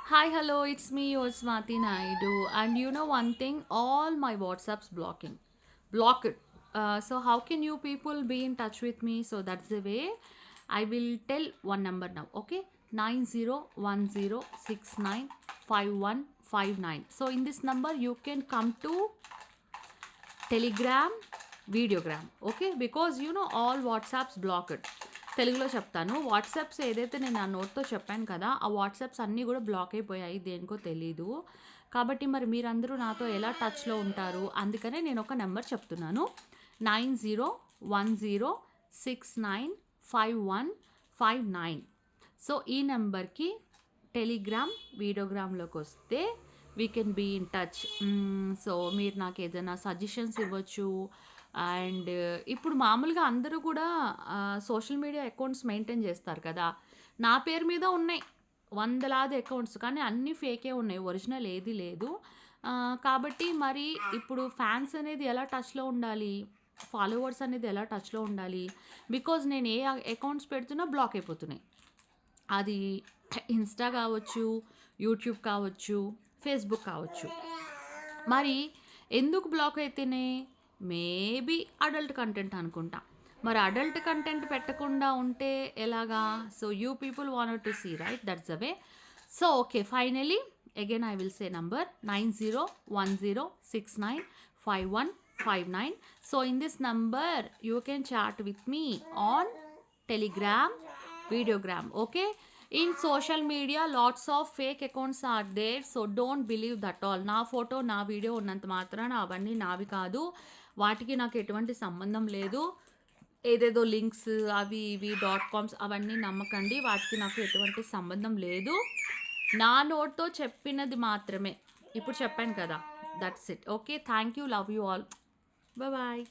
Hi, hello, it's me, your Smati Naidu. And you know one thing, all my WhatsApps blocking. Block it. So how can you people be in touch with me? So that's the way. I will tell one number now, okay? 9010695159. So in this number you can come to Telegram videogram okay because you know all WhatsApps blocked తెలుగులో చెప్తాను WhatsApps ఏదైతే నేను ఆ నోట్తో చెప్పాను కదా ఆ WhatsApps అన్నీ కూడా బ్లాక్ అయిపోయాయి దేనికో తెలీదు కాబట్టి మరి మీరందరూ నాతో ఎలా టచ్లో ఉంటారు అందుకనే నేను ఒక నెంబర్ చెప్తున్నాను 9010695159 సో ఈ నెంబర్కి టెలిగ్రామ్ వీడియోగ్రామ్లోకి వస్తే we can be in touch so మీరు నాకు ఏదైనా సజెషన్స్ ఇవ్వచ్చు అండ్ ఇప్పుడు మామూలుగా అందరూ కూడా సోషల్ మీడియా అకౌంట్స్ మెయింటైన్ చేస్తారు కదా నా పేరు మీద ఉన్నాయి వందలాది అకౌంట్స్ కానీ అన్నీ ఫేకే ఉన్నాయి ఒరిజినల్ ఏది లేదు కాబట్టి మరి ఇప్పుడు ఫ్యాన్స్ అనేది ఎలా టచ్లో ఉండాలి ఫాలోవర్స్ అనేది ఎలా టచ్లో ఉండాలి బికాజ్ నేను ఏ అకౌంట్స్ పెడుతున్నా బ్లాక్ అయిపోతున్నాయి అది ఇన్స్టా కావచ్చు యూట్యూబ్ కావచ్చు ఫేస్బుక్ కావచ్చు మరి ఎందుకు బ్లాక్ అయితేనే మేబీ అడల్ట్ కంటెంట్ అనుకుంటా మరి అడల్ట్ కంటెంట్ పెట్టకుండా ఉంటే ఎలాగా so you people want to see right that's the way so okay finally again I will say number 9010695159 so in this number you can chat with me on telegram videogram okay in social media lots of fake accounts are there so don't believe that all నా photo నా video ఉన్నంత మాత్రాన అవన్నీ నావి కాదు వాటికి నాకు ఎటువంటి సంబంధం లేదు ఏదేదో లింక్స్ అవి ఇవి .coms అవన్నీ నమ్మకండి వాటికి నాకు ఎటువంటి సంబంధం లేదు నా నోట్తో చెప్పినది మాత్రమే ఇప్పుడు చెప్పాను కదా that's it okay thank you love you all bye